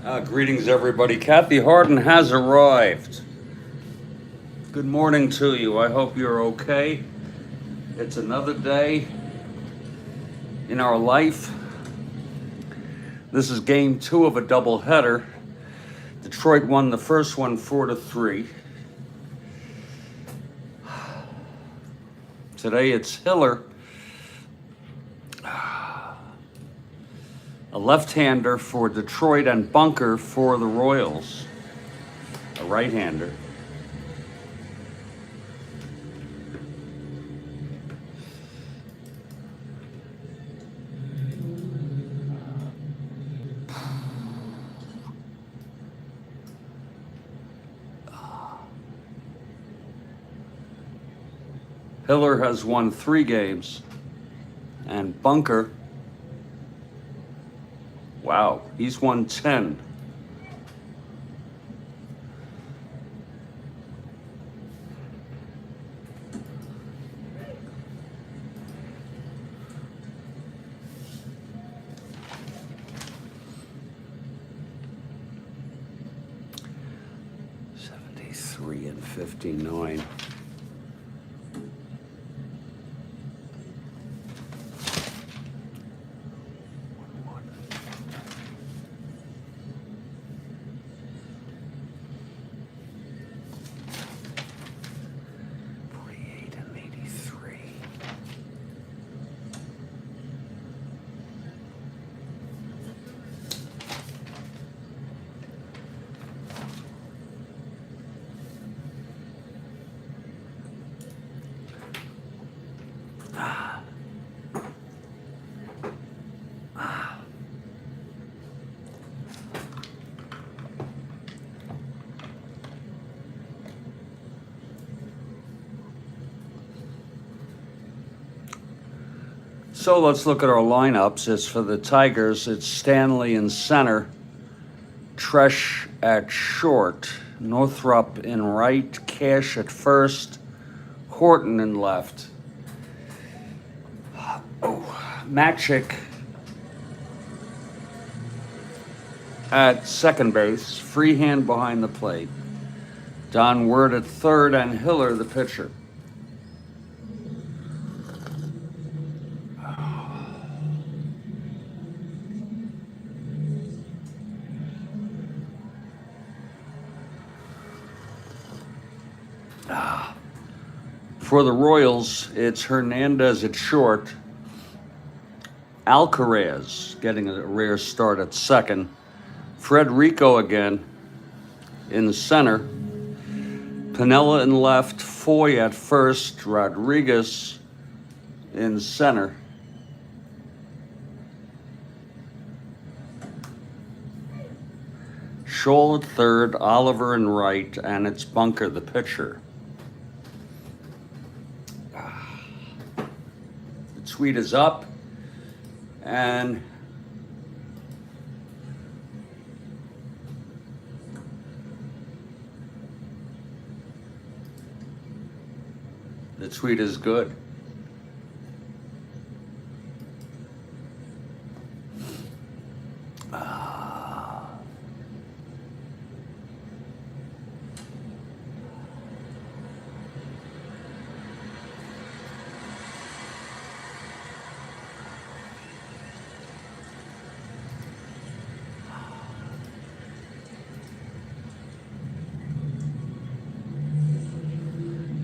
Greetings, everybody. Kathy Harden has arrived. Good morning to you. I hope you're okay. It's another day in our life. This is game 2 of a doubleheader. Detroit won the first one 4-3. Today it's Hiller, a left-hander for Detroit, and Bunker for the Royals, a right-hander. Hiller has won 3 games, and Bunker, wow, he's won 10. And 59. So let's look at our lineups. It's for the Tigers. It's Stanley in center, Tresh at short, Northrup in right, Cash at first, Horton in left. Matic at second base, Freehand behind the plate, Don Word at third, and Hiller the pitcher. For the Royals, it's Hernandez at short, Alcaraz getting a rare start at second, Frederico again in the center, Piniella in left, Foy at first, Rodriguez in center. Scholl at third, Oliver in right, and it's Bunker the pitcher. The tweet is up, and the tweet is good.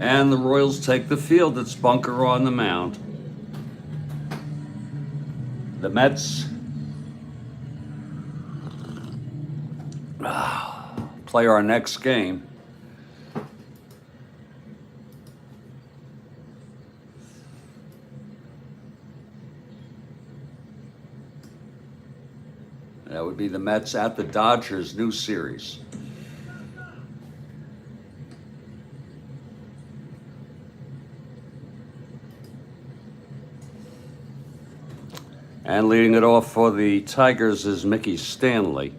And the Royals take the field. It's Bunker on the mound. The Mets play our next game. That would be the Mets at the Dodgers, new series. And leading it off for the Tigers is Mickey Stanley.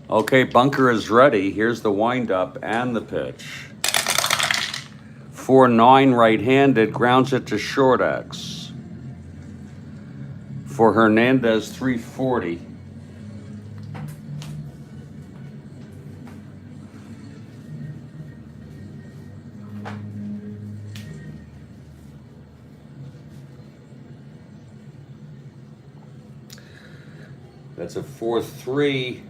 Okay, Bunker is ready. Here's the windup and the pitch. 4-9 right-handed, grounds it to short X. For Hernandez, 340. That's a 4-3.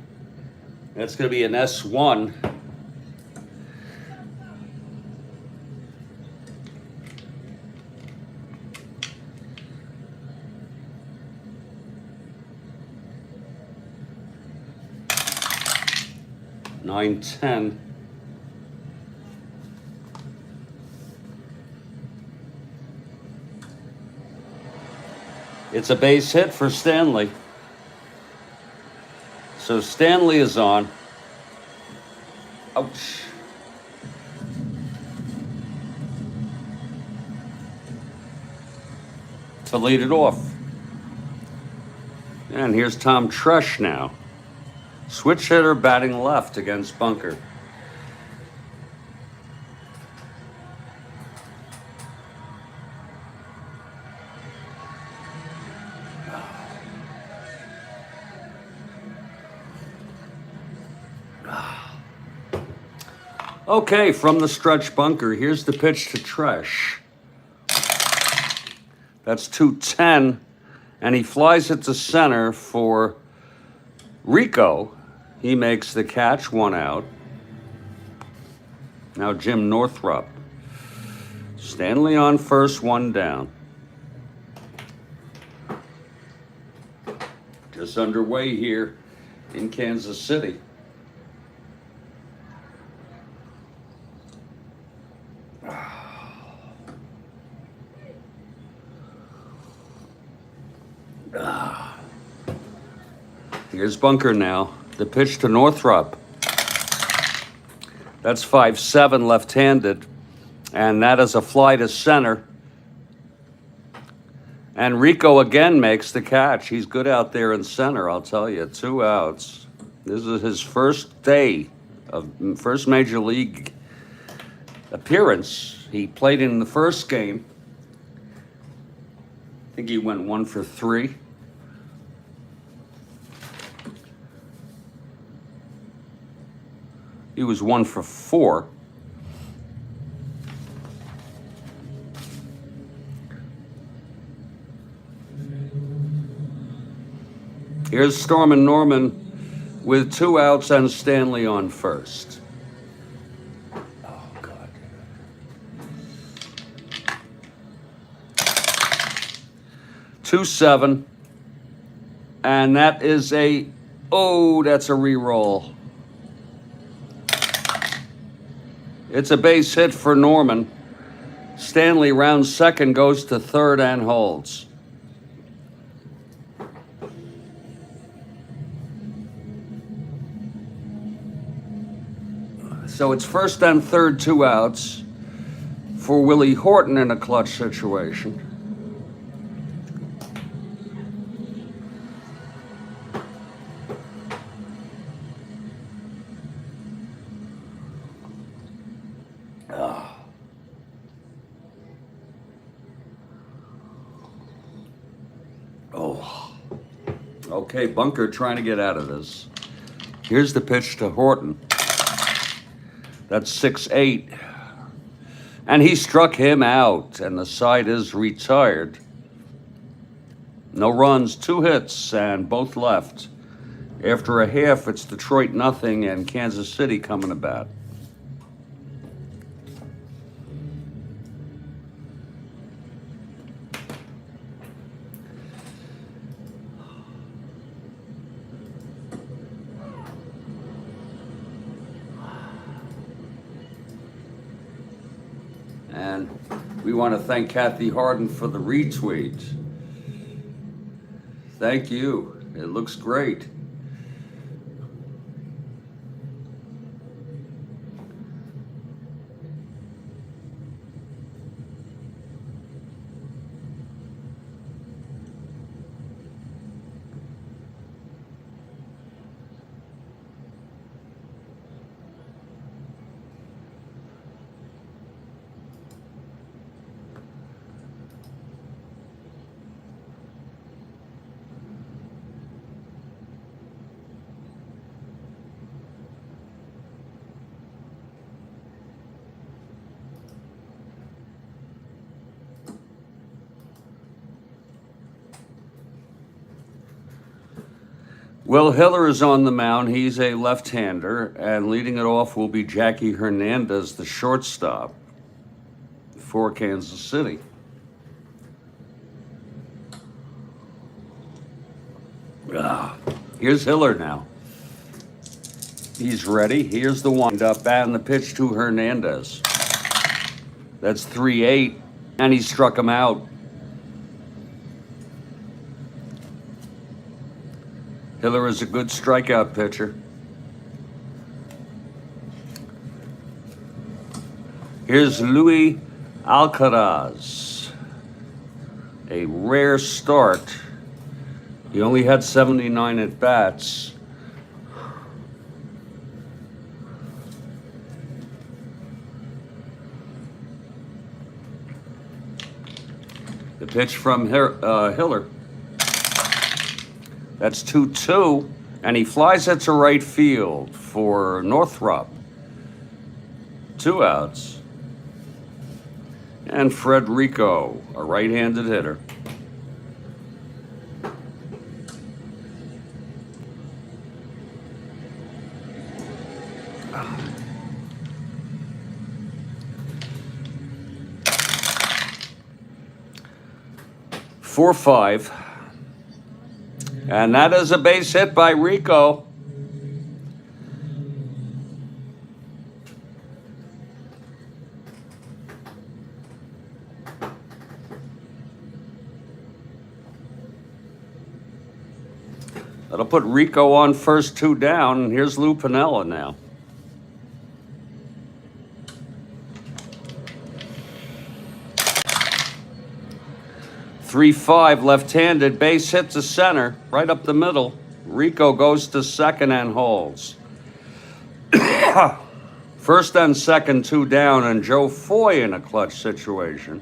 That's going to be an S1. Nine, 10. It's a base hit for Stanley. So Stanley is on. Ouch. To lead it off. And here's Tom Tresh now. Switch hitter batting left against Bunker. Okay, from the stretch bunker, here's the pitch to Tresh. That's 2-10, and he flies it to center for Rico. He makes the catch, 1 out. Now Jim Northrup. Stanley on first, 1 down. Just underway here in Kansas City. Here's Bunker now. The pitch to Northrup. That's 5-7 left-handed. And that is a fly to center. And Rico again makes the catch. He's good out there in center, I'll tell you. 2 outs. This is his first day of first major league appearance. He played in the first game. I think he went 1 for 3. He was 1 for 4. Here's Storm and Norman with 2 outs and Stanley on first. Oh, God. 2-7. And that is that's a re-roll. It's a base hit for Norman. Stanley rounds second, goes to third, and holds. So it's first and third, 2 outs for Willie Horton in a clutch situation. Okay, Bunker trying to get out of this. Here's the pitch to Horton. That's 6-8. And he struck him out, and the side is retired. No runs, 2 hits, and both left. After a half, it's Detroit 0 and Kansas City coming to bat. And we want to thank Kathy Harden for the retweet. Thank you. It looks great. Will Hiller is on the mound. He's a left-hander, and leading it off will be Jackie Hernandez, the shortstop for Kansas City. Here's Hiller now. He's ready. Here's the wind-up bat and the pitch to Hernandez. That's 3-8, and he struck him out. Hiller is a good strikeout pitcher. Here's Luis Alcaraz. A rare start. He only had 79 at-bats. The pitch from Hiller. That's 2-2, and he flies it to right field for Northrop. 2 outs. And Frederico, a right-handed hitter. Four, 5. And that is a base hit by Rico. That'll put Rico on first, 2 down. And here's Lou Piniella now. Three-5, left-handed, base hit to center, right up the middle. Rico goes to second and holds. First and second, 2 down, and Joe Foy in a clutch situation.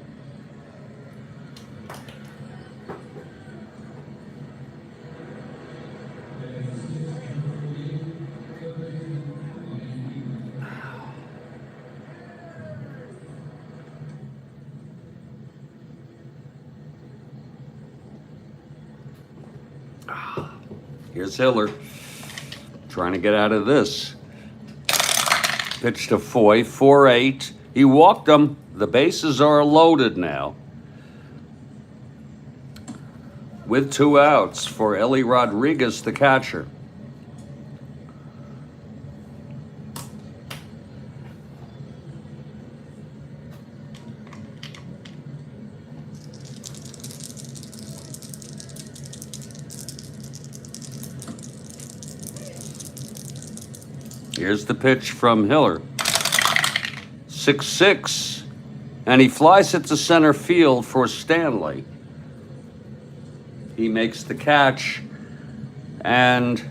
Here's Hiller trying to get out of this. Pitch to Foy, 4-8. He walked him. The bases are loaded now. With 2 outs for Eli Rodriguez, the catcher. Here's the pitch from Hiller. 6-6, and he flies it to center field for Stanley. He makes the catch, and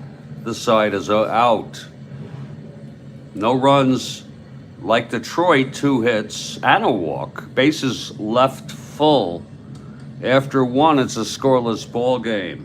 the side is out. No runs like Detroit, 2 hits and a walk. Bases left full. After 1, it's a scoreless ball game.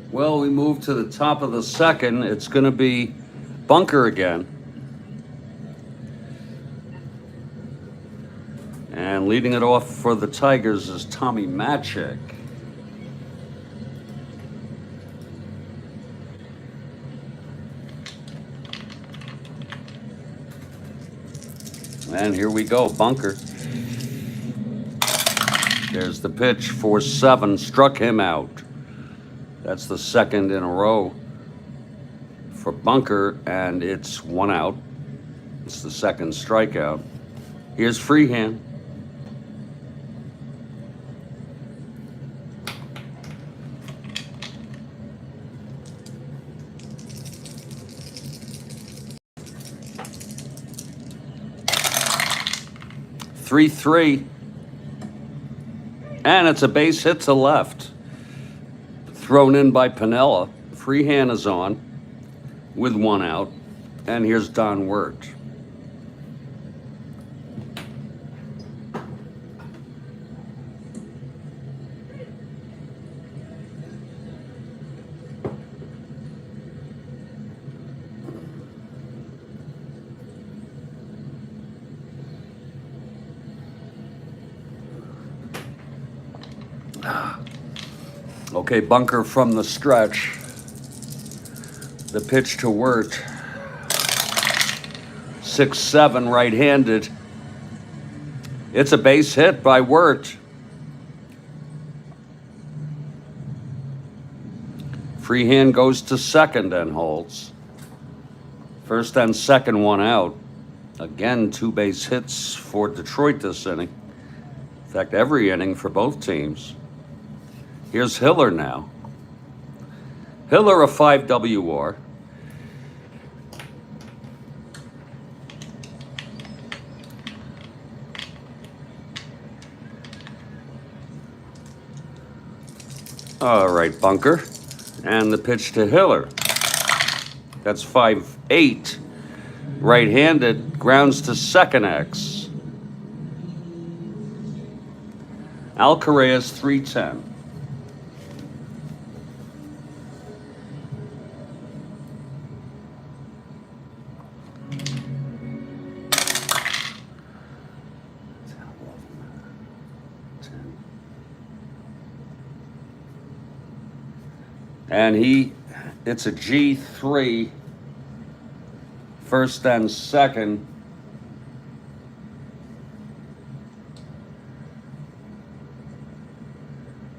Well, we move to the top of the second. It's going to be bunker again. And leading it off for the Tigers is Tommy Matic. And here we go, bunker. There's the pitch, 4-7, struck him out. That's the second in a row for bunker, and it's 1 out. It's the second strikeout. Here's Freehand. Three, and it's a base hit to left. Thrown in by Piniella. Freehand is on with 1 out, and here's Don Wirt. Okay, bunker from the stretch. The pitch to Wirt. 6-7, right-handed. It's a base hit by Wirt. Freehand goes to second and holds. First and second, 1 out. Again, 2 base hits for Detroit this inning. In fact, every inning for both teams. Here's Hiller now. Hiller, a 5 WR. All right, bunker. And the pitch to Hiller. That's 5-8. Right-handed, grounds to second X. Alcaraz 3-10. And it's a G3, first and second.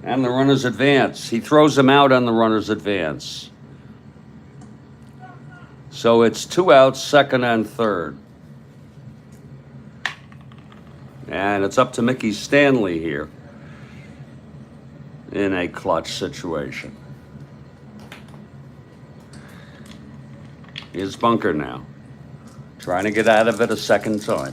And the runners advance. He throws him out on the runners advance. So it's 2 outs, second and third. And it's up to Mickey Stanley here in a clutch situation. Here's bunker now, trying to get out of it a second time.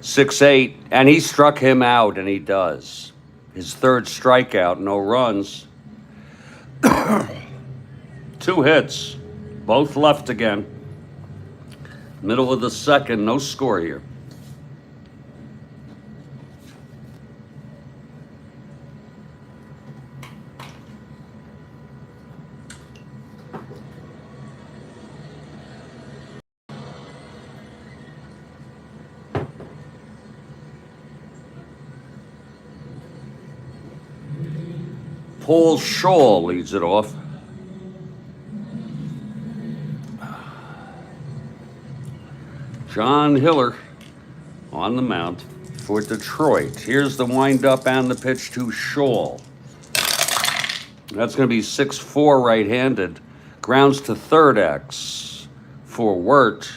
Six-eight, and he struck him out, and he does. His third strikeout, no runs. 2 hits, both left again. Middle of the second, no score here. Paul Scholl leads it off. John Hiller on the mound for Detroit. Here's the windup and the pitch to Scholl. That's going to be 6-4 right-handed. Grounds to third X for Wirt.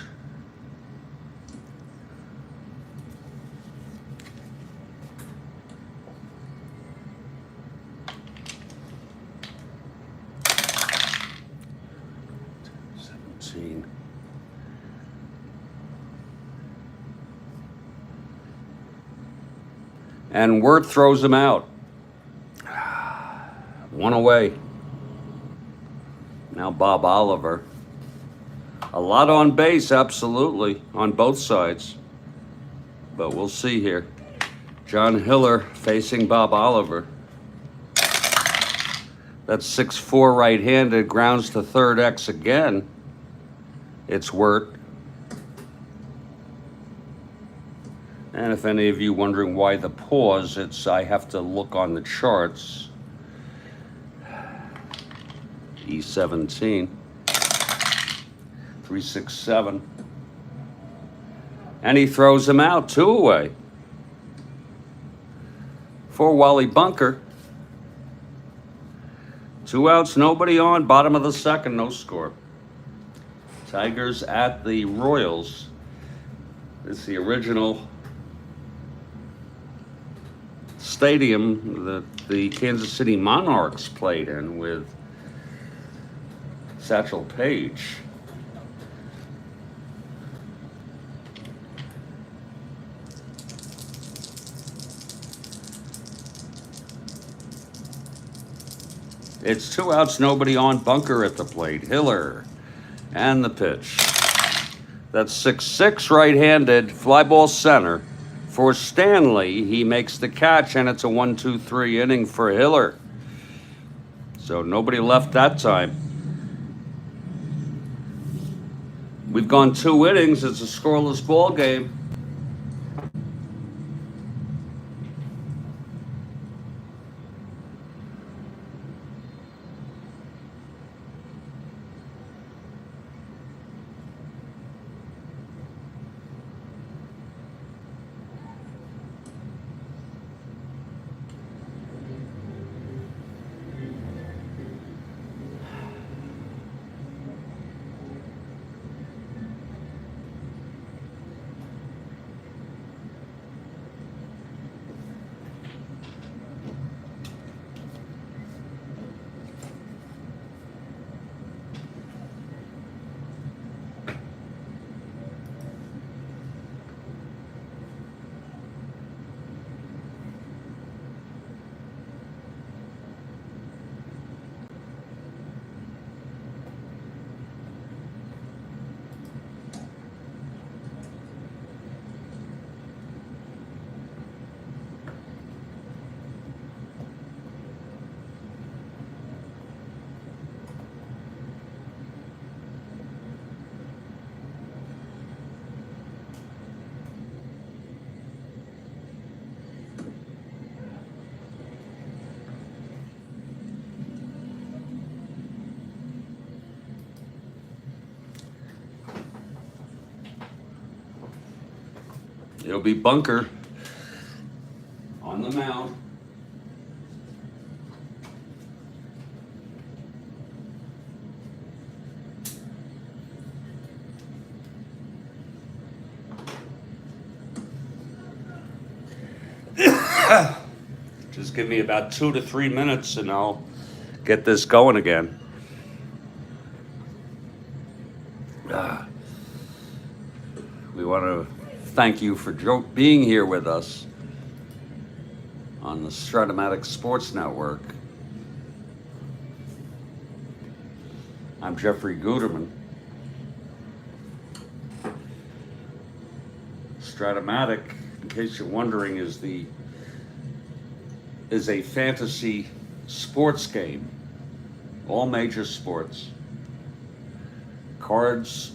And Wirt throws him out. 1 away. Now Bob Oliver. A lot on base, absolutely, on both sides. But we'll see here. John Hiller facing Bob Oliver. That's 6-4 right-handed, grounds to third X again. It's Wirt. And if any of you wondering why the pause, I have to look on the charts. E17. 3-6-7. And he throws him out, 2 away. For Wally Bunker. 2 outs, nobody on, bottom of the second, no score. Tigers at the Royals. It's the original stadium that the Kansas City Monarchs played in with Satchel Paige. It's 2 outs, nobody on, Bunker at the plate. Hiller and the pitch. That's 6-6 right-handed, fly ball center. For Stanley, he makes the catch, and it's a 1-2-3 inning for Hiller. So nobody left that time. We've gone 2 innings. It's a scoreless ball game. It'll be Bunker on the mound. Just give me about 2 to 3 minutes and I'll get this going again. We want to thank you for being here with us on the Strat-O-Matic Sports Network. I'm Jeffrey Guterman. Strat-O-Matic, in case you're wondering, is a fantasy sports game. All major sports. Cards,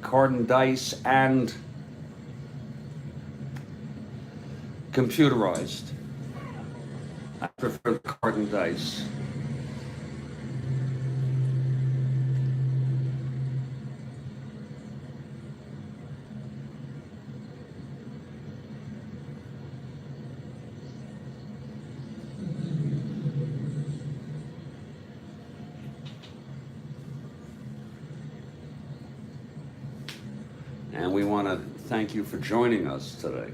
card and dice, and computerized. I prefer the card and dice. And we want to thank you for joining us today.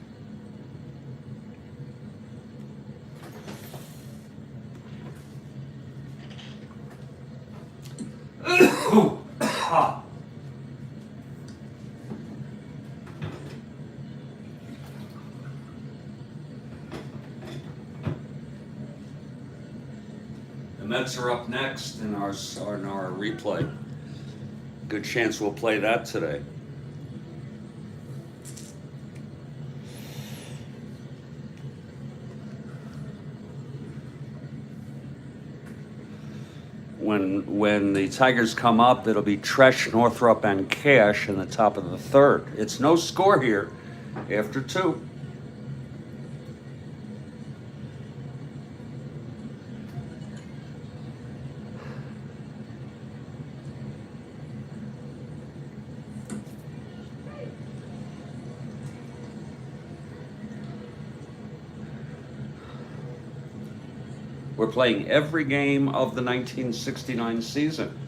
The Mets are up next in our replay. Good chance we'll play that today. When the Tigers come up, it'll be Tresh, Northrup, and Cash in the top of the third. It's no score here after 2. We're playing every game of the 1969 season.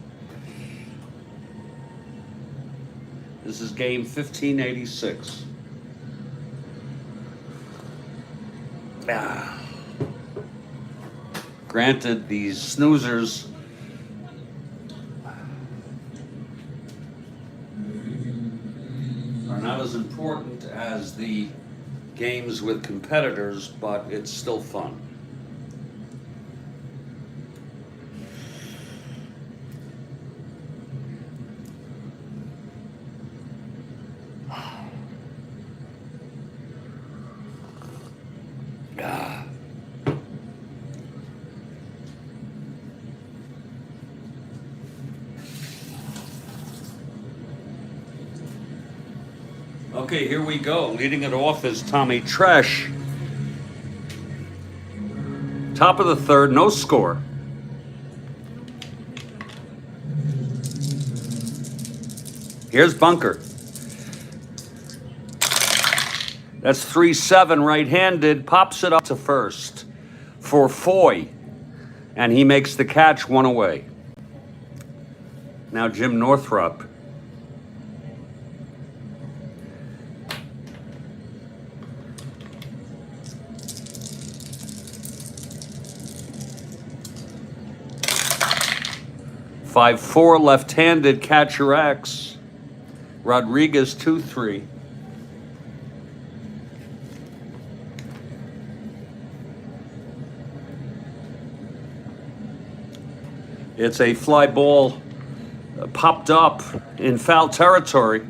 This is game 1586. Granted, these snoozers are not as important as the games with competitors, but it's still fun. Okay, here we go. Leading it off is Tommy Tresh. Top of the third, no score. Here's Bunker. That's 3-7 right-handed. Pops it up to first for Foy. And he makes the catch, one away. Now Jim Northrup. Five-4 left-handed catcher X. Rodriguez 2-3. It's a fly ball popped up in foul territory.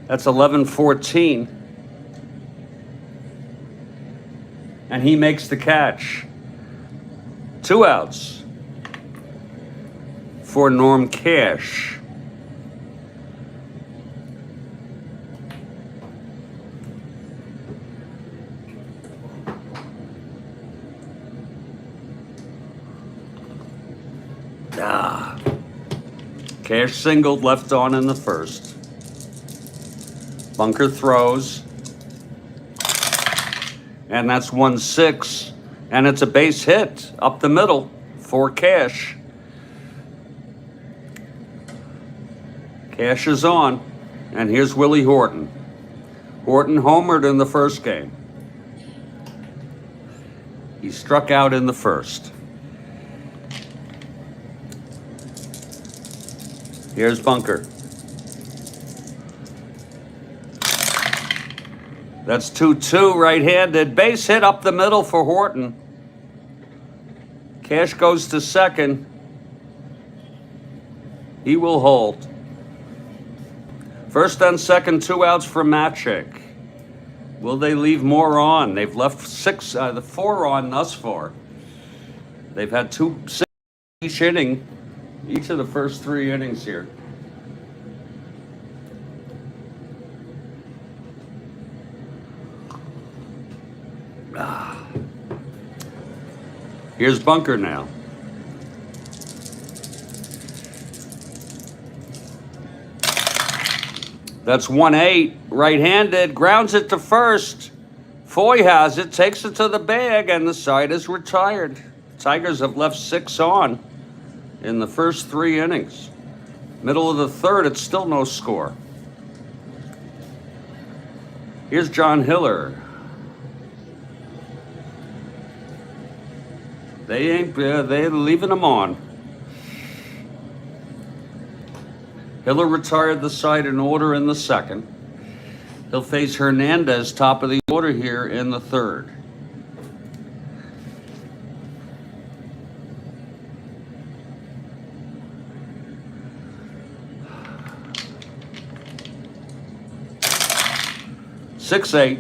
That's 11-14. And he makes the catch. 2 outs for Norm Cash. Cash singled, left on in the first. Bunker throws. And that's 1-6. And it's a base hit up the middle for Cash. Cash is on. And here's Willie Horton. Horton homered in the first game. He struck out in the first. Here's Bunker. That's 2-2 right-handed. Base hit up the middle for Horton. Cash goes to second. He will hold. First and second, 2 outs for Matic. Will they leave more on? They've left 4 on thus far. They've had 2 each inning. Each of the first 3 innings here. Here's Bunker now. That's 1-8, right-handed, grounds it to first. Foy has it, takes it to the bag, and the side is retired. Tigers have left 6 on in the first 3 innings. Middle of the third, it's still no score. Here's John Hiller. They're leaving him on. Hiller retired the side in order in the second. He'll face Hernandez, top of the order here in the third. Six-eight.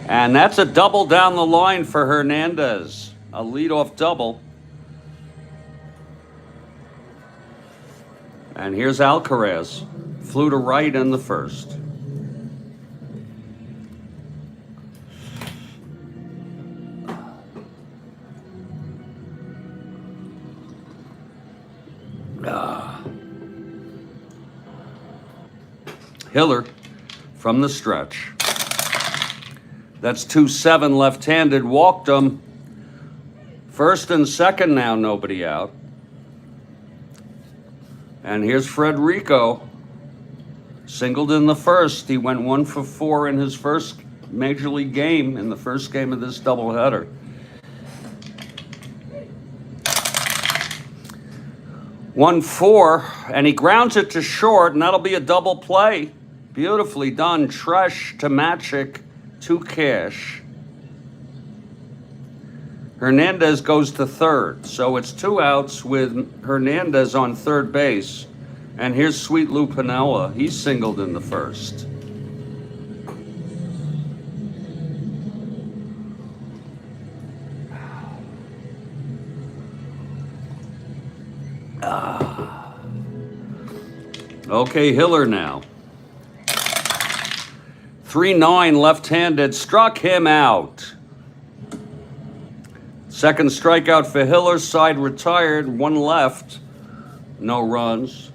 And that's a double down the line for Hernandez. A leadoff double. And here's Alcaraz. Flew to right in the first. Hiller from the stretch. That's 2-7 left-handed, walked him. First and second now, nobody out. And here's Frederico. Singled in the first. He went 1 for 4 in his first major league game, in the first game of this doubleheader. One 4, and he grounds it to short, and that'll be a double play. Beautifully done. Strat-O-Matic to cash. Hernandez goes to third, so it's 2 outs with Hernandez on third base. And here's Sweet Lou Piniella. He's singled in the first. Okay, Hiller now. 3-9 left-handed, struck him out. Second strikeout for Hiller, side retired, 1 left, no runs.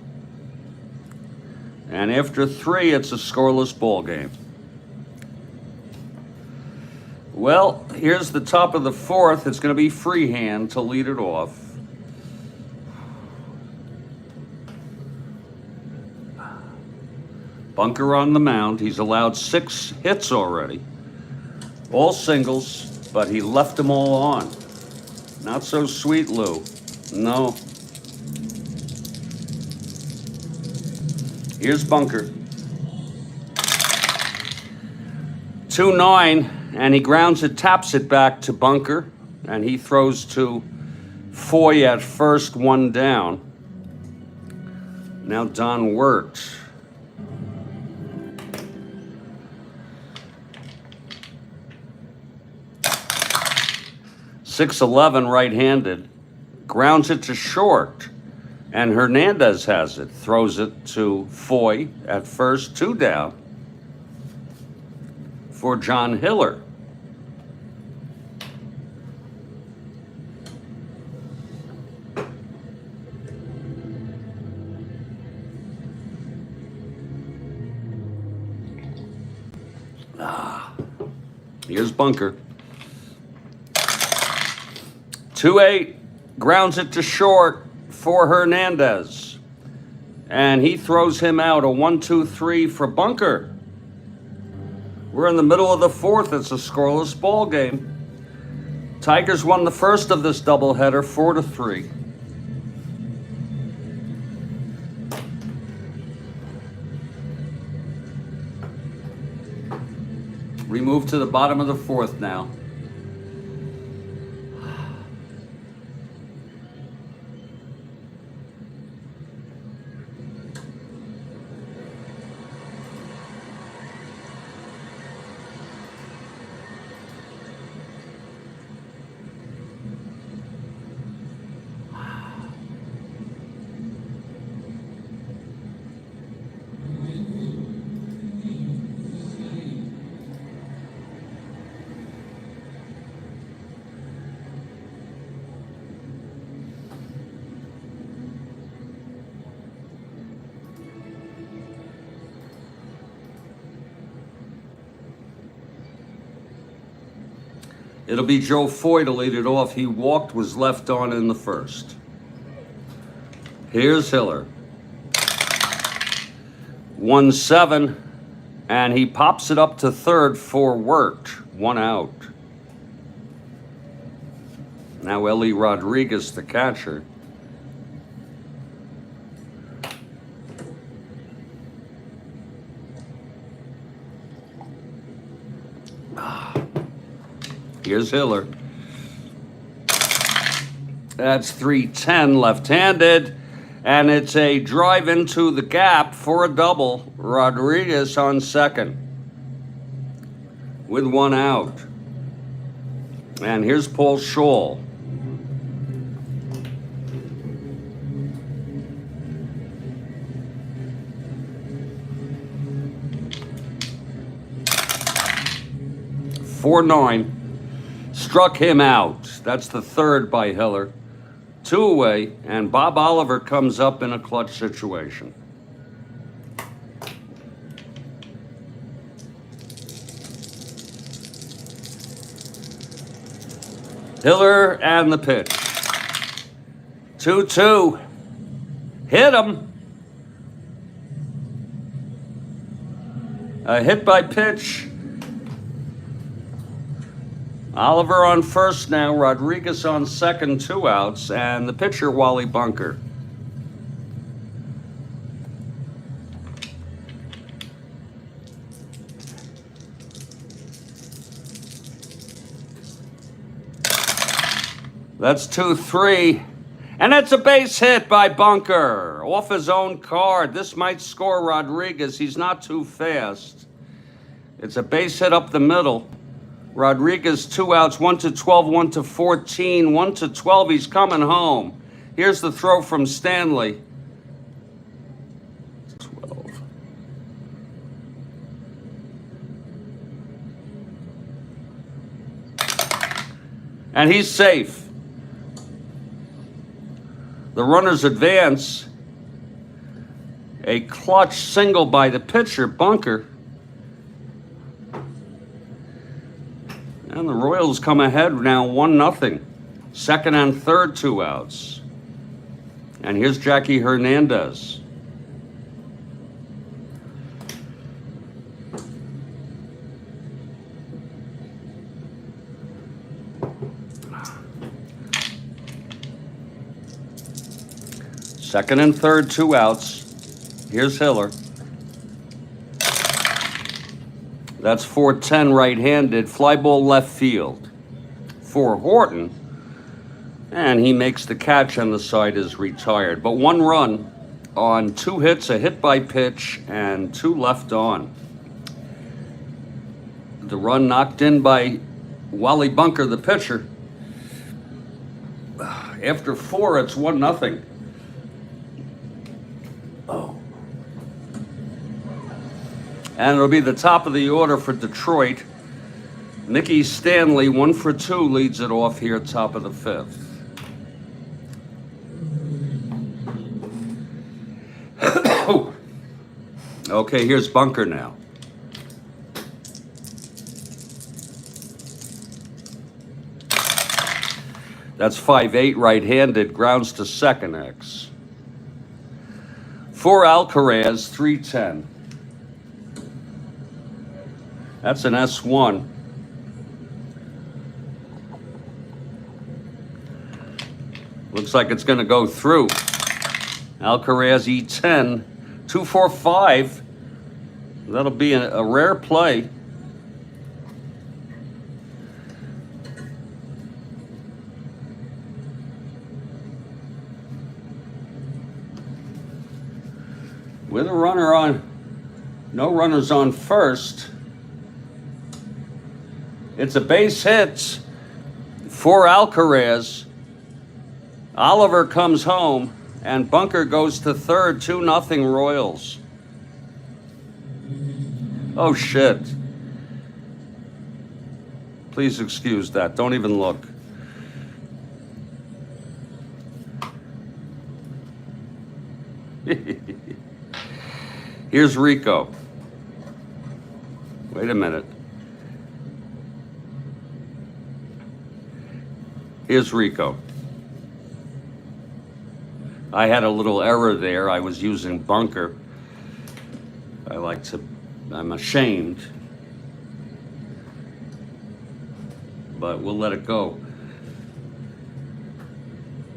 And after 3, it's a scoreless ball game. Well, here's the top of the 4th. It's going to be Freehand to lead it off. Bunker on the mound. He's allowed 6 hits already. All singles, but he left them all on. Not so sweet, Lou. No. Here's Bunker. 2-9, and he grounds it, taps it back to Bunker, and he throws to Foy at first, 1 down. Now Don Wirt. 6-11 right-handed, grounds it to short, and Hernandez has it, throws it to Foy at first, 2 down for John Hiller. Here's Bunker. 2-8, grounds it to short for Hernandez. And he throws him out, a 1-2-3 for Bunker. We're in the middle of the 4th. It's a scoreless ball game. Tigers won the first of this doubleheader, 4-3. We move to the bottom of the 4th now. It'll be Joe Foy to lead it off. He walked, was left on in the first. Here's Hiller. 1-7, and he pops it up to third for Wirt. 1 out. Now Ellie Rodriguez, the catcher. Here's Hiller. That's 3-10 left-handed, and it's a drive into the gap for a double. Rodriguez on second with 1 out. And here's Paul Scholl. .49. Struck him out. That's the 3rd by Hiller. 2 away, and Bob Oliver comes up in a clutch situation. Hiller and the pitch. 2-2. Hit him. A hit by pitch. Oliver on first now, Rodriguez on second, 2 outs, and the pitcher, Wally Bunker. That's 2-3. And it's a base hit by Bunker. Off his own card. This might score Rodriguez. He's not too fast. It's a base hit up the middle. Rodriguez, 2 outs, 1-12, 1-14, 1-12. He's coming home. Here's the throw from Stanley. 12. And he's safe. The runners advance. A clutch single by the pitcher, Bunker. And the Royals come ahead now 1-0. Second and third, 2 outs. And here's Jackie Hernandez. Second and third, 2 outs. Here's Hiller. That's 4-10 right-handed. Fly ball left field for Horton. And he makes the catch and the side is retired. But 1 run on 2 hits, a hit by pitch, and 2 left on. The run knocked in by Wally Bunker, the pitcher. After 4, it's 1-0. And it'll be the top of the order for Detroit. Mickey Stanley, 1 for 2, leads it off here, top of the 5th. Okay, here's Bunker now. That's 5-8 right-handed, grounds to second X. For Alcaraz, 3-10. That's an S1. Looks like it's going to go through. Alcaraz E10, 2-4-5. That'll be a rare play. With a runner on, no runners on first. It's a base hit for Alcaraz. Oliver comes home, and Bunker goes to third, 2-0 Royals. Oh, shit. Please excuse that. Don't even look. Here's Rico. Wait a minute. Here's Rico. I had a little error there. I was using Bunker. I'm ashamed. But we'll let it go.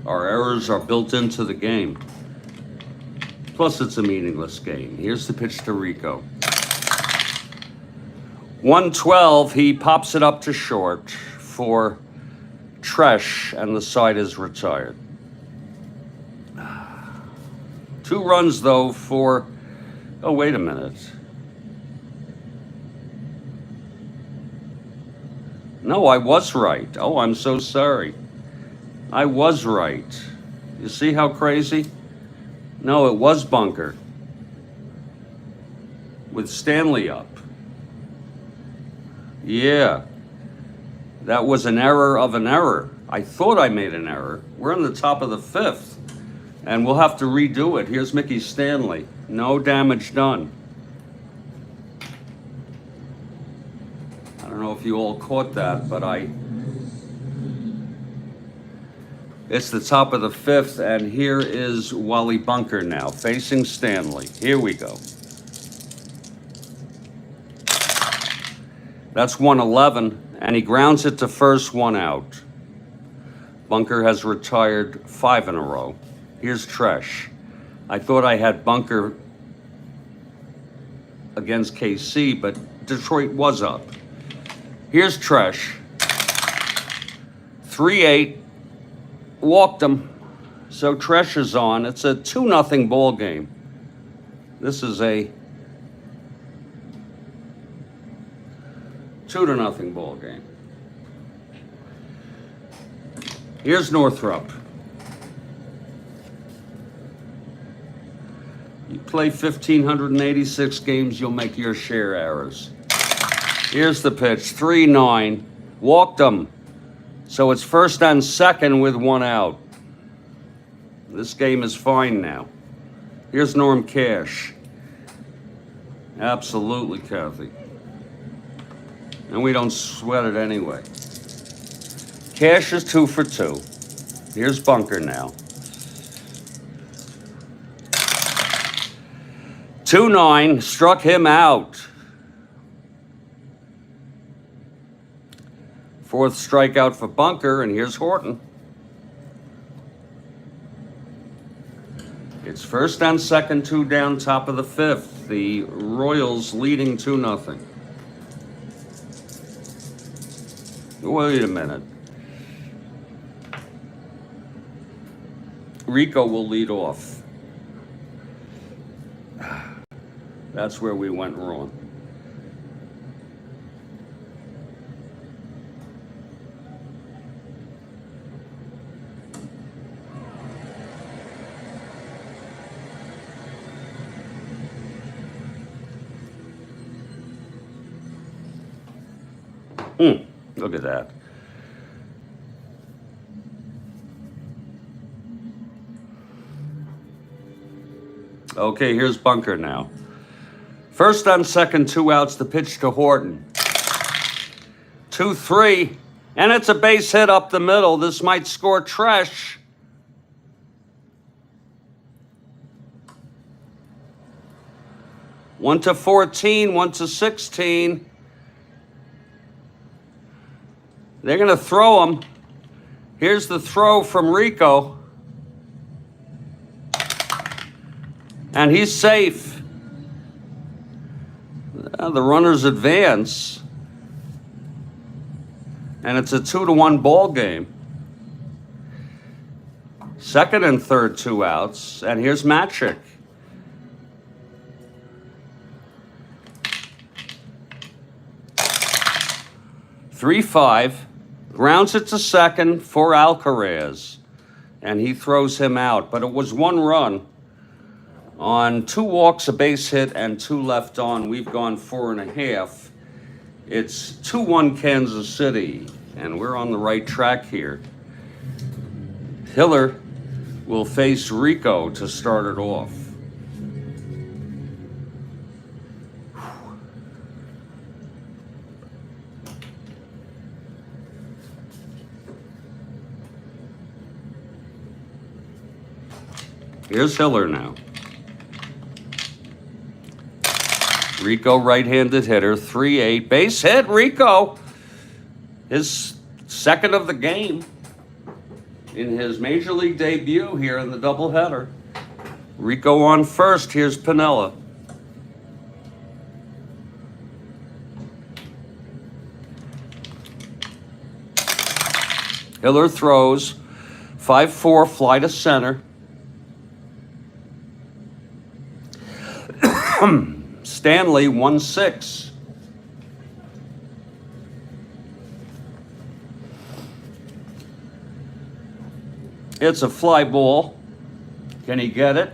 Our errors are built into the game. Plus, it's a meaningless game. Here's the pitch to Rico. 1-12, he pops it up to short for Tresh, and the side is retired. 2 runs, though, for... Oh, wait a minute. No, I was right. Oh, I'm so sorry. I was right. You see how crazy? No, it was Bunker. With Stanley up. Yeah. That was an error of an error. I thought I made an error. We're in the top of the 5th. And we'll have to redo it. Here's Mickey Stanley. No damage done. I don't know if you all caught that, but It's the top of the fifth, and here is Wally Bunker now, facing Stanley. Here we go. That's 111, and he grounds it to first, 1 out. Bunker has retired 5 in a row. Here's Tresh. I thought I had Bunker against KC, but Detroit was up. Here's Tresh. 3-8. Walked him. So Tresh is on. It's a 2-0 ball game. This is a 2-0 ball game. Here's Northrop. You play 1,586 games, you'll make your share errors. Here's the pitch, 3-9. Walked him. So it's first and second with 1 out. This game is fine now. Here's Norm Cash. Absolutely, Kathy. And we don't sweat it anyway. Cash is 2 for 2. Here's Bunker now. 2-9, struck him out. 4th strikeout for Bunker, and here's Horton. It's first and second, 2 down, top of the 5th. The Royals leading 2-0. Wait a minute. Rico will lead off. That's where we went wrong. Look at that. Okay, here's Bunker now. First and second, 2 outs, the pitch to Horton. 2-3, and it's a base hit up the middle. This might score Tresh. One to 14, 1 to 16. They're going to throw him. Here's the throw from Rico. And he's safe. The runners advance. And it's a 2-1 ball game. Second and third, 2 outs. And here's Matic. (3-5). Grounds it to second for Alcaraz. And he throws him out. But it was 1 run. On 2 walks, a base hit, and 2 left on. We've gone 4.5. It's 2-1 Kansas City, and we're on the right track here. Hiller will face Rico to start it off. Here's Hiller now. Rico, right-handed hitter, 3-8. Base hit, Rico. His second of the game in his major league debut here in the doubleheader. Rico on first. Here's Piniella. Hiller throws. 5-4, fly to center. Stanley, 1-6. It's a fly ball. Can he get it?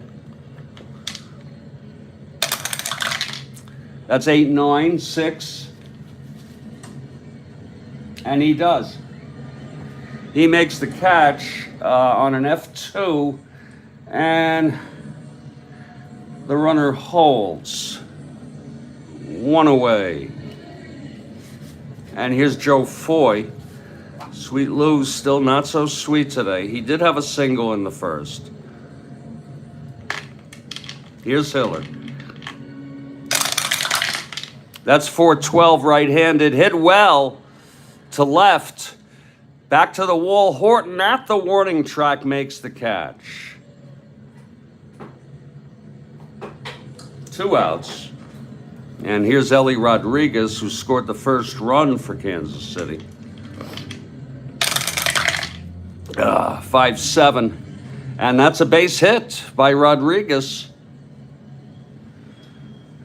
That's 8-9, 6. And he does. He makes the catch on an F2, and the runner holds. 1 away. And here's Joe Foy. Sweet Lou's still not so sweet today. He did have a single in the first. Here's Hillard. That's 412 right-handed. Hit well to left. Back to the wall. Horton at the warning track makes the catch. 2 outs. And here's Ellie Rodriguez, who scored the first run for Kansas City. 5-7. And that's a base hit by Rodriguez.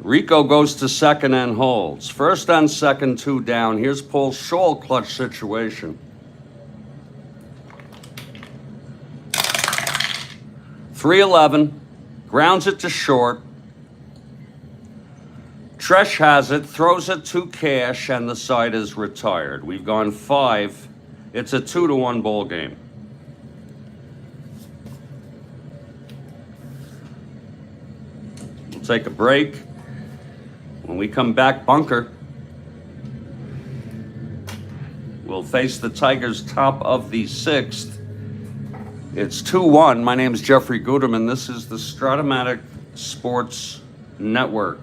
Rico goes to second and holds. First on second, 2 down. Here's Paul Scholl, clutch situation. 3-11. Grounds it to short. Tresh has it, throws it to Cash, and the side is retired. We've gone 5. It's a 2-1 ball game. We'll take a break. When we come back, Bunker will face the Tigers top of the 6th. It's 2-1. My name is Jeffrey Guterman. This is the Strat-O-Matic Sports Network.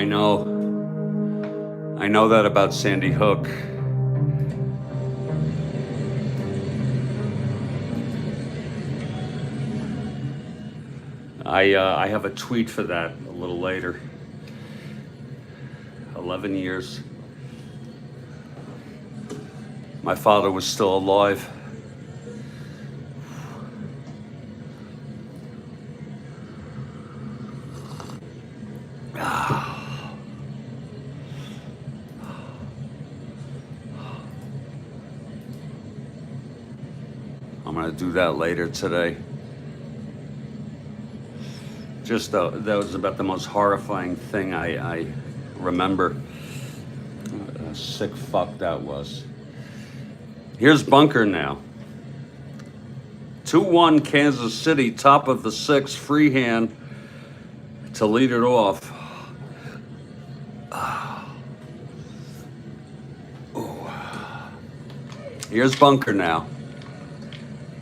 I know. I know that about Sandy Hook. I have a tweet for that a little later. 11 years. My father was still alive. I'm gonna do that later today. Just that was about the most horrifying thing I remember. Sick fuck that was. Here's bunker now. 2-1 Kansas City, top of the sixth, freehand to lead it off. Here's bunker now.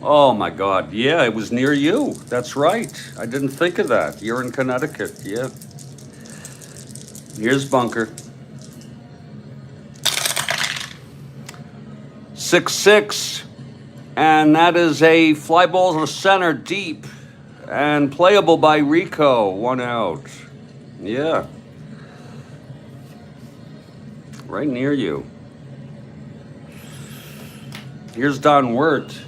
Oh my God, yeah, it was near you. That's right. I didn't think of that. You're in Connecticut, yeah. Here's bunker. 6-6, and that is a fly ball to center deep and playable by Rico, 1 out. Yeah. Right near you. Here's Don Wirt.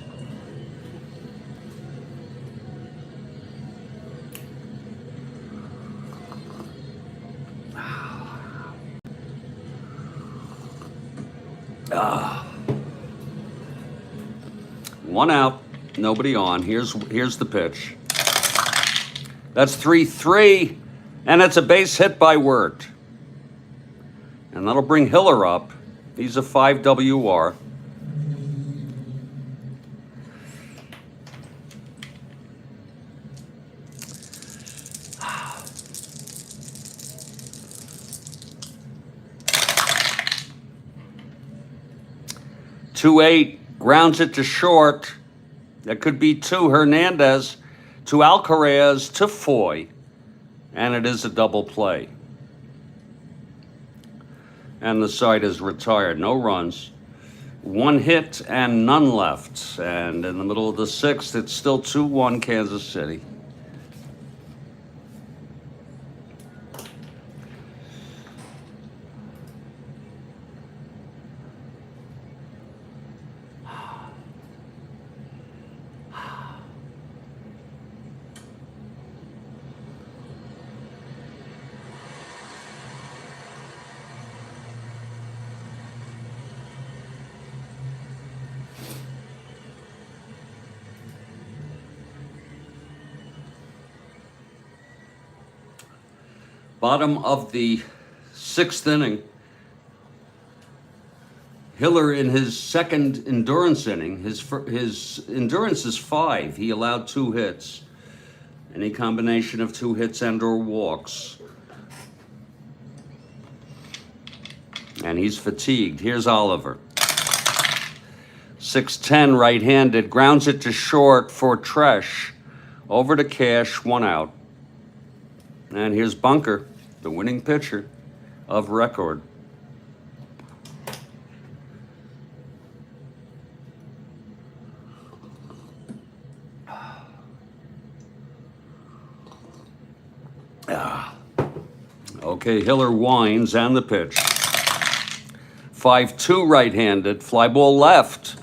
One out, nobody on. Here's the pitch. That's 3-3, and it's a base hit by Wirt. And that'll bring Hiller up. He's a 5 WR. Two 8, grounds it to short. That could be to Hernandez, to Alcaraz, to Foy, and it is a double play. And the side is retired, no runs. 1 hit and none left. And in the middle of the sixth, it's still 2-1 Kansas City. Bottom of the sixth inning. Hiller in his second endurance inning, his endurance is 5. He allowed 2 hits. Any combination of 2 hits and or walks. And he's fatigued. Here's Oliver. 6-10 right-handed, grounds it to short for Tresh. Over to Cash, 1 out. And here's Bunker, the winning pitcher of record. Okay, Hiller winds and the pitch. 5-2 right-handed, fly ball left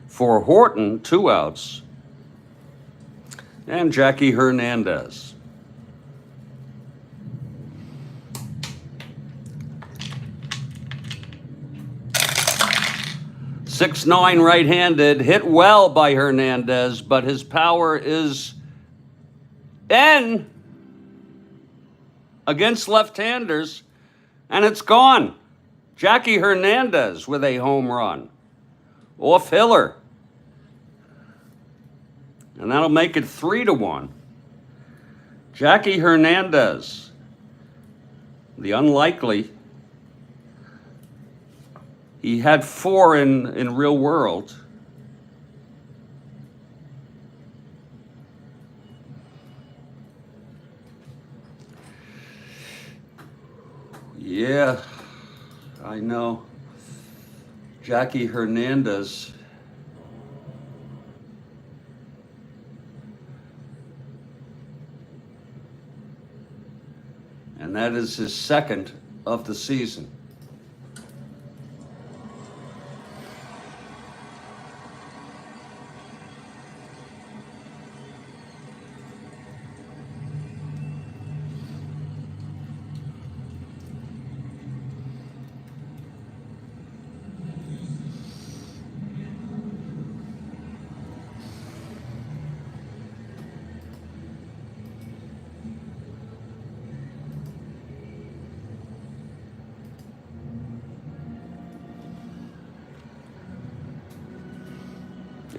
for Horton, 2 outs. And Jackie Hernandez. .6-9 right-handed, hit well by Hernandez, but his power is N against left-handers, and it's gone. Jackie Hernandez with a home run off Hiller. And that'll make it 3-1. Jackie Hernandez, the unlikely. He had 4 in real world. Yeah, I know. Jackie Hernandez. And that is his second of the season.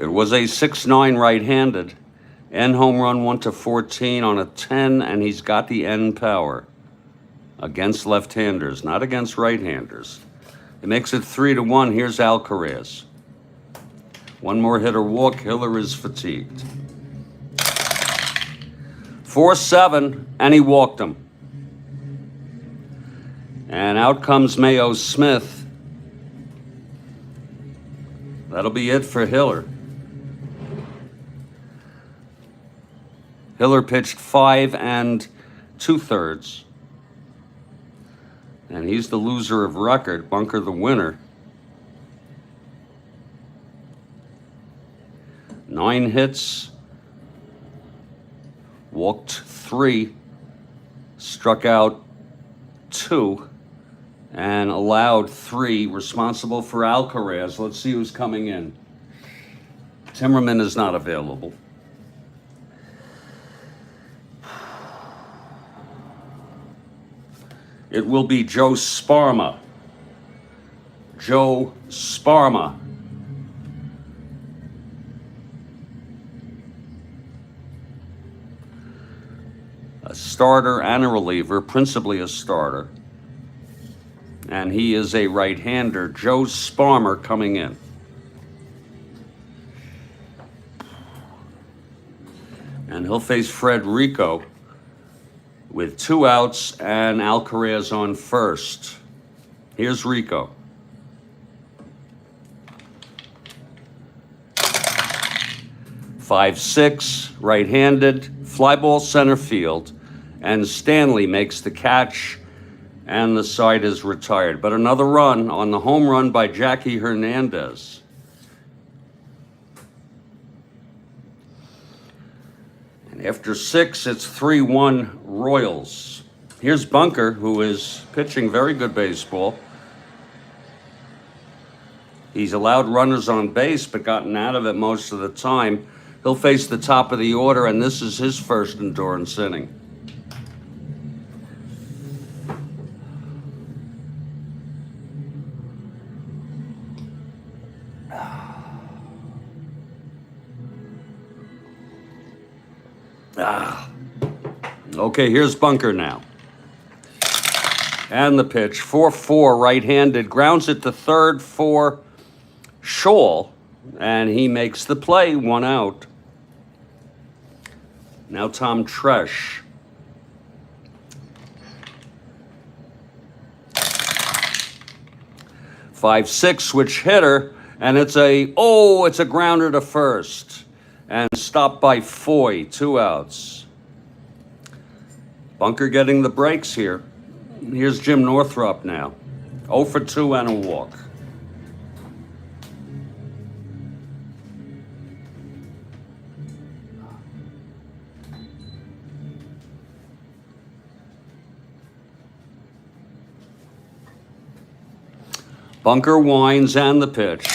It was a 6-9 right-handed. N home run 1-14 on a 10, and he's got the N power against left-handers, not against right-handers. It makes it 3-1. Here's Alcaraz. One more hit or walk. Hiller is fatigued. 4-7, and he walked him. And out comes Mayo Smith. That'll be it for Hiller. Hiller pitched 5 2/3. And he's the loser of record. Bunker the winner. 9 hits. Walked 3. Struck out 2. And allowed 3. Responsible for Alcaraz. Let's see who's coming in. Timmerman is not available. It will be Joe Sparma. Joe Sparma. A starter and a reliever, principally a starter. And he is a right-hander. Joe Sparma coming in. And he'll face Frederico with 2 outs and Alcaraz on first. Here's Rico. 5-6, right-handed, fly ball center field, and Stanley makes the catch, and the side is retired. But another run on the home run by Jackie Hernandez. After 6, it's 3-1 Royals. Here's Bunker, who is pitching very good baseball. He's allowed runners on base, but gotten out of it most of the time. He'll face the top of the order, and this is his first endurance inning. Okay, here's Bunker now. And the pitch, 4-4, right-handed, grounds it to third for Scholl, and he makes the play, 1 out. Now Tom Tresh. Five, 6, switch hitter, and it's a grounder to first. And stopped by Foy, 2 outs. Bunker getting the breaks here. Here's Jim Northrup now. 0 for 2 and a walk. Bunker winds and the pitch.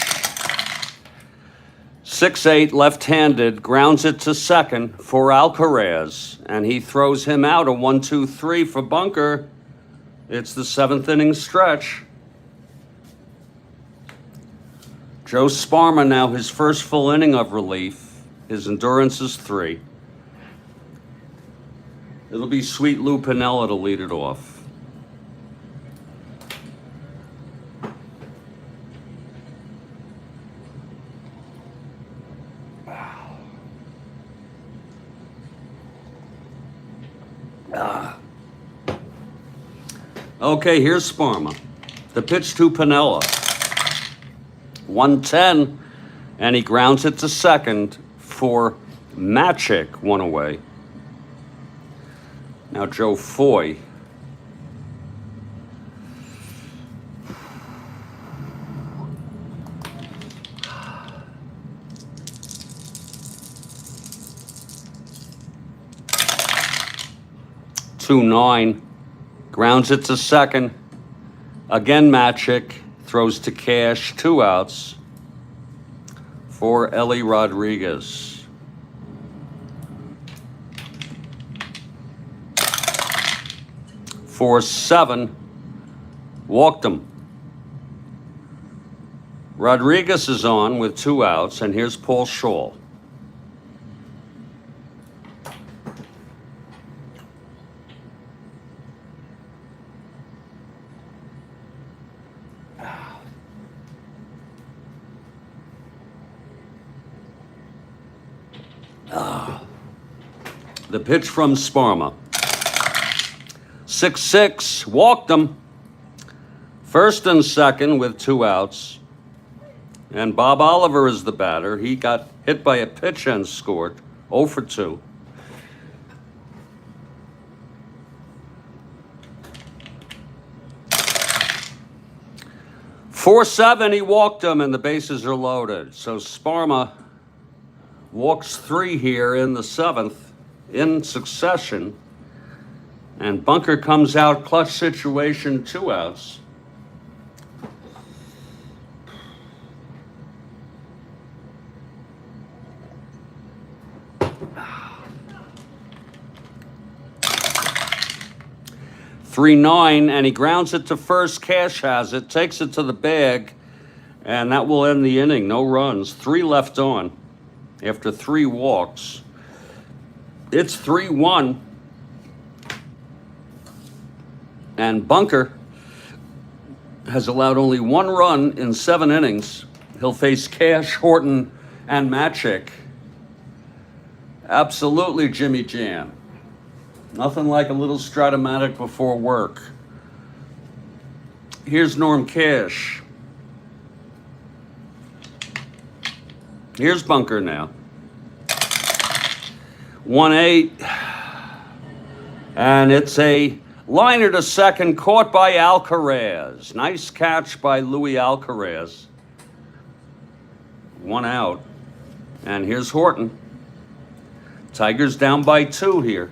6-8, left-handed, grounds it to second for Alcaraz, and he throws him out. A 1-2-3 for Bunker. It's the 7th inning stretch. Joe Sparma now his first full inning of relief. His endurance is 3. It'll be Sweet Lou Piniella to lead it off. Okay, here's Sparma. The pitch to Piniella. 110, and he grounds it to second for Matic, one away. Now Joe Foy. Two nine, grounds it to second. Again, Matic throws to Cash, 2 outs for Ellie Rodriguez. For 7, walked him. Rodriguez is on with 2 outs, and here's Paul Shaw. The pitch from Sparma. 6-6, walked him. First and second with 2 outs. And Bob Oliver is the batter. He got hit by a pitch and scored. 0 for 2. Four 7, he walked him, and the bases are loaded. So Sparma walks 3 here in the 7th in succession. And Bunker comes out, clutch situation, 2 outs. Three 9, and he grounds it to first. Cash has it, takes it to the bag, and that will end the inning. No runs. 3 left on after 3 walks. It's 3-1. And Bunker has allowed only 1 run in 7 innings. He'll face Cash, Horton, and Matic. Absolutely, Jimmy Jam. Nothing like a little Strat-O-Matic before work. Here's Norm Cash. Here's Bunker now. 1-8. And it's a liner to second, caught by Alcaraz. Nice catch by Louis Alcaraz. 1 out. And here's Horton. Tigers down by 2 here.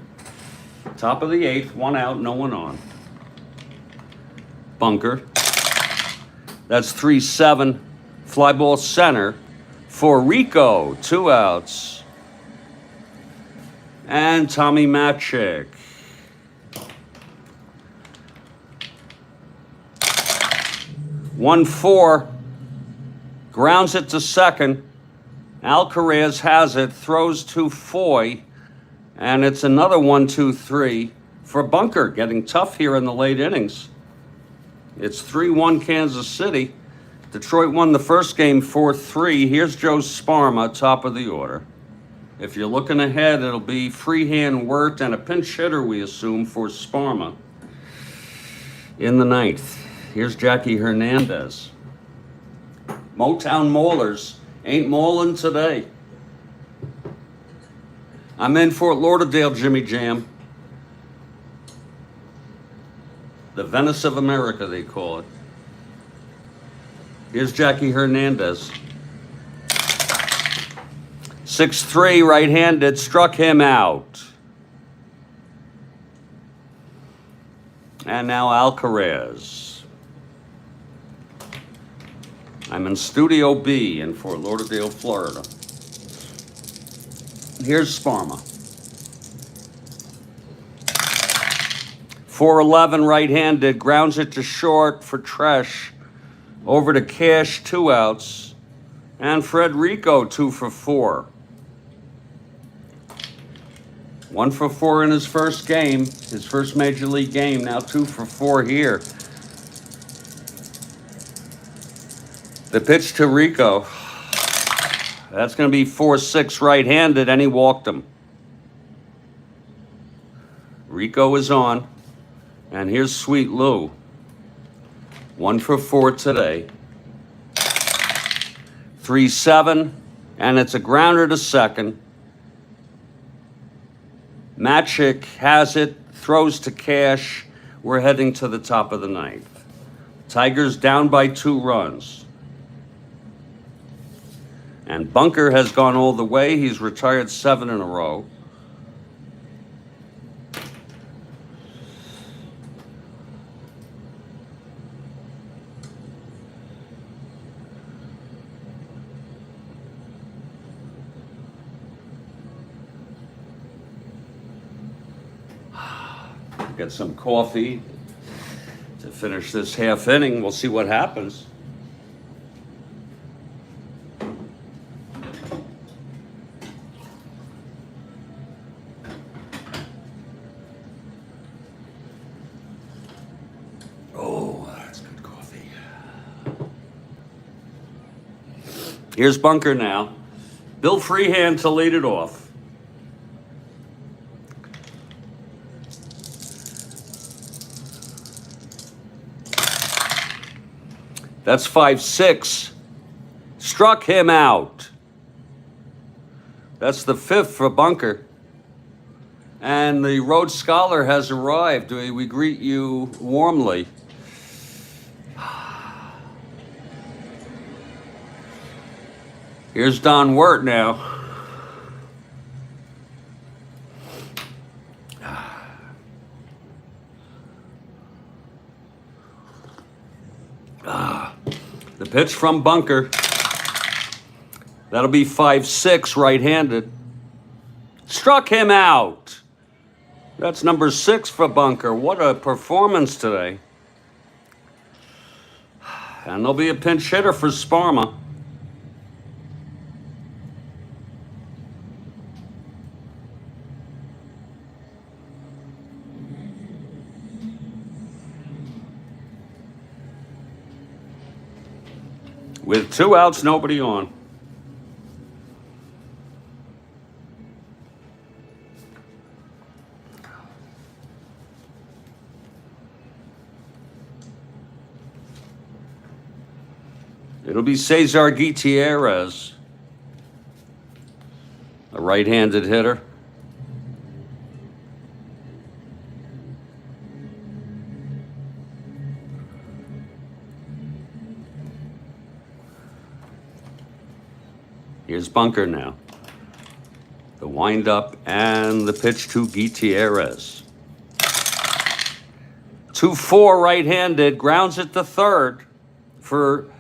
Top of the 8th, 1 out, no one on. Bunker. That's 3-7. Fly ball center for Rico. 2 outs. And Tommy Matic. 1-4. Grounds it to second. Alcaraz has it, throws to Foy. And it's another 1-2-3 for Bunker, getting tough here in the late innings. It's 3-1 Kansas City. Detroit won the first game 4-3. Here's Joe Sparma, top of the order. If you're looking ahead, it'll be Freehand, Wirt, and a pinch hitter, we assume, for Sparma in the 9th. Here's Jackie Hernandez. Motown Maulers ain't mauling today. I'm in Fort Lauderdale, Jimmy Jam. The Venice of America, they call it. Here's Jackie Hernandez. 6'3", right-handed, struck him out. And now Alcaraz. I'm in Studio B in Fort Lauderdale, Florida. Here's Sparma. 4-11, right-handed, grounds it to short for Tresh. Over to Cash, 2 outs. And Frederico, 2 for 4. 1 for 4 in his first game, his first major league game. Now 2 for 4 here. The pitch to Rico. That's going to be 4-6 right-handed, and he walked him. Rico is on, and here's Sweet Lou. 1 for 4 today. 3-7, and it's a grounder to second. Matic has it, throws to Cash. We're heading to the top of the ninth. Tigers down by 2 runs. And Bunker has gone all the way. He's retired 7 in a row. Get some coffee to finish this half inning. We'll see what happens. Oh, that's good coffee. Here's Bunker now. Bill Freehand to lead it off. That's 5-6. Struck him out. That's the 5th for Bunker. And the Rhodes Scholar has arrived. We greet you warmly. Here's Don Wirt now. The pitch from Bunker. That'll be 5-6 right-handed. Struck him out. That's number 6 for Bunker. What a performance today. And there'll be a pinch hitter for Sparma. With 2 outs, nobody on. It'll be Cesar Gutierrez, a right-handed hitter. Here's Bunker now. The windup and the pitch to Gutierrez. 2-4 right-handed, grounds it to third for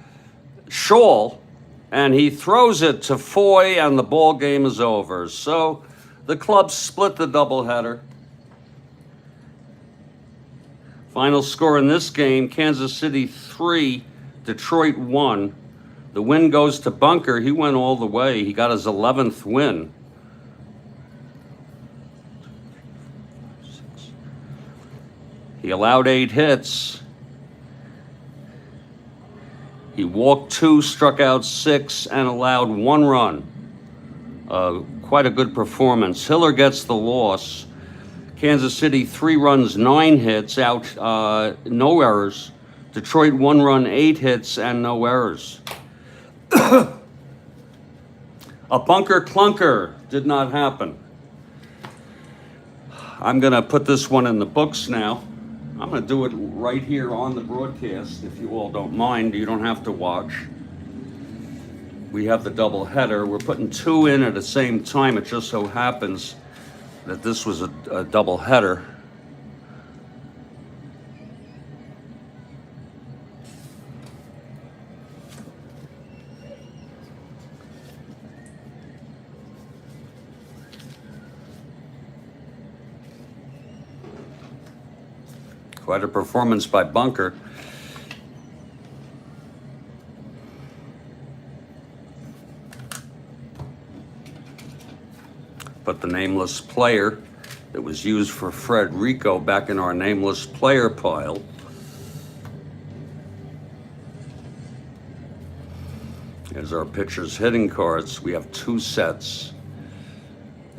Scholl, and he throws it to Foy, and the ball game is over. So the club split the doubleheader. Final score in this game, Kansas City 3, Detroit 1. The win goes to Bunker. He went all the way. He got his 11th win. He allowed 8 hits. He walked 2, struck out 6, and allowed 1 run. Quite a good performance. Hiller gets the loss. Kansas City 3 runs, 9 hits, out, no errors. Detroit 1 run, 8 hits, and no errors. A Bunker clunker did not happen. I'm going to put this one in the books now. I'm going to do it right here on the broadcast, if you all don't mind. You don't have to watch. We have the double header. We're putting 2 in at the same time. It just so happens that this was a double header. Quite a performance by Bunker. But the nameless player that was used for Frederico back in our nameless player pile. Here's our pitcher's hitting cards. We have 2 sets.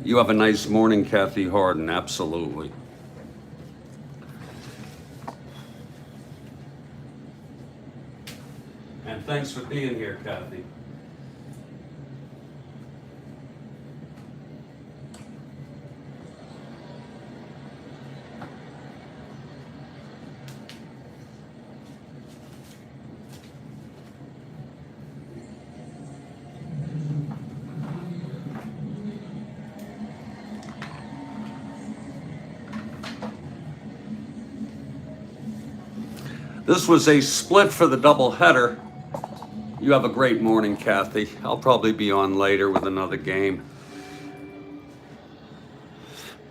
You have a nice morning, Kathy Harden, absolutely. And thanks for being here, Kathy. This was a split for the doubleheader. You have a great morning, Kathy. I'll probably be on later with another game.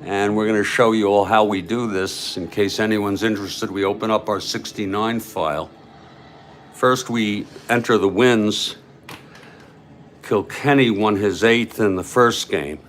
And we're going to show you all how we do this. In case anyone's interested, we open up our 69 file. First, we enter the wins. Kilkenny won his 8th in the first game.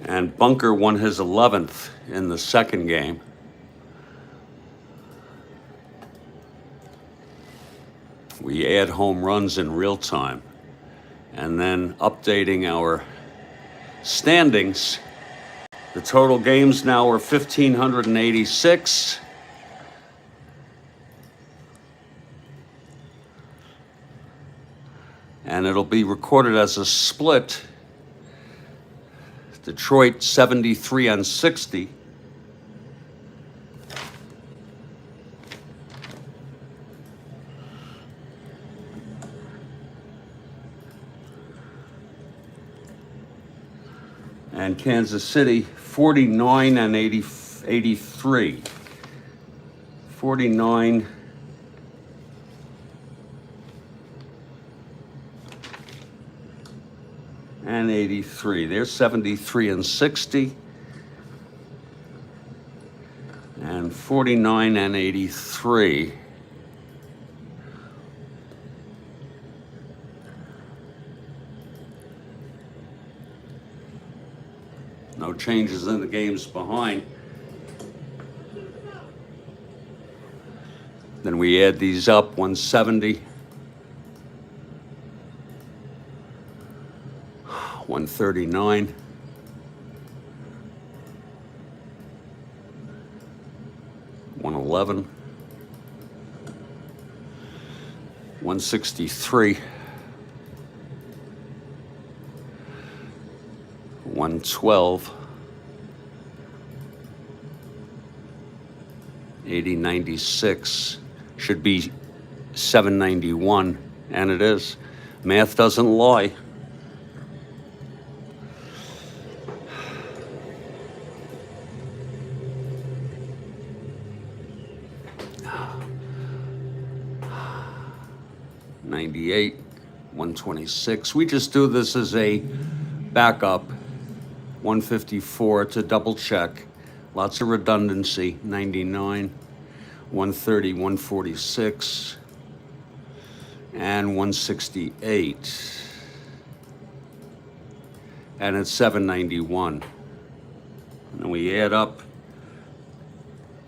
And Bunker won his 11th in the second game. We add home runs in real time. And then updating our standings. The total games now are 1,586. And it'll be recorded as a split. Detroit 73 and 60. And Kansas City 49 and 83. 49 and 83. There's 73 and 60. And 49 and 83. No changes in the games behind. Then we add these up, 170. 139, 111, 163, 112, 8096, should be 791, and it is. Math doesn't lie. $98, $126. We just do this as a backup. $154 to double check. Lots of redundancy. $99, $130, $146, and $168. And it's $791. And we add up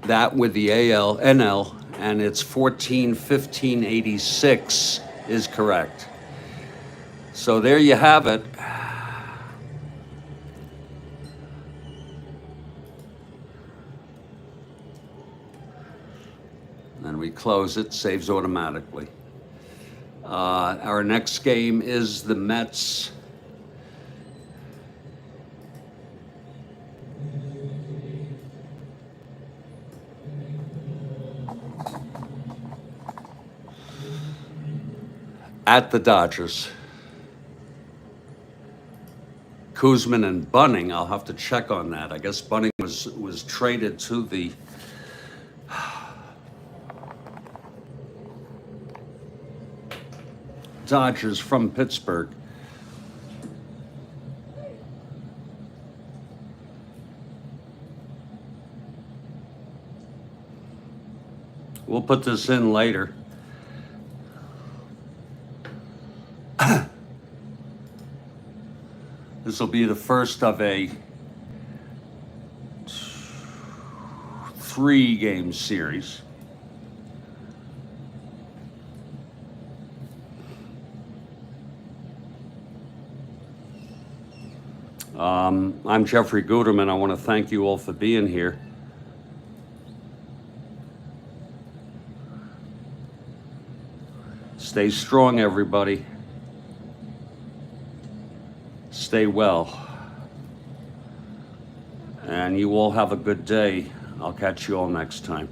that with the AL, NL, and it's 141586 is correct. So there you have it. Then we close it, saves automatically. Our next game is the Mets. At the Dodgers. Kuzman and Bunning, I'll have to check on that. I guess Bunning was traded to the Dodgers from Pittsburgh. We'll put this in later. This will be the first of a 3-game series. I'm Jeffrey Guterman. I want to thank you all for being here. Stay strong, everybody. Stay well. And you all have a good day. I'll catch you all next time.